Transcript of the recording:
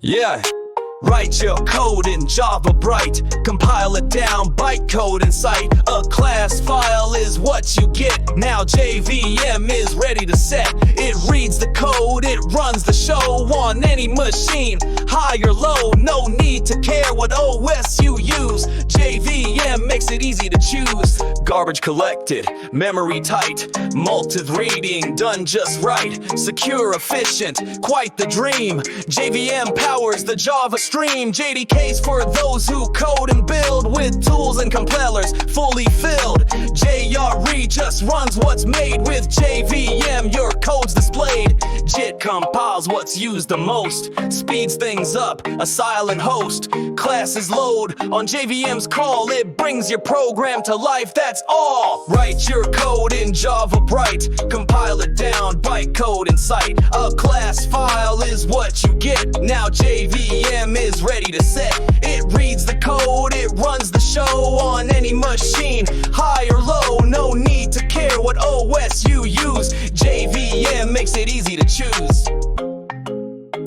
Yeah. Write your code in Java Bright, compile it down, bytecode in sight. A class file is what you get. Now JVM is ready to set. It reads the code, it runs the show on any machine, high or low. No need to care what OS you use. JVM makes it easy to choose. Garbage collected, memory tight, multi-threading done just right. Secure, efficient, quite the dream. JVM powers the Java stream. JDK's for those who code and build with tools and compilers fully filled. JRE just runs what's made with JVM. Your code's displayed. JIT compiles what's used the most, speeds things up, a silent host. Classes load on JVM's call. It brings your program to life, that's all. Write your code in Java Bright, compile it down, bytecode in sight. A class file is what you get. Now JVM is ready to set. It reads the code, it runs the show on any machine, high or low. No need to care what OS you use. JVM makes it easy to choose.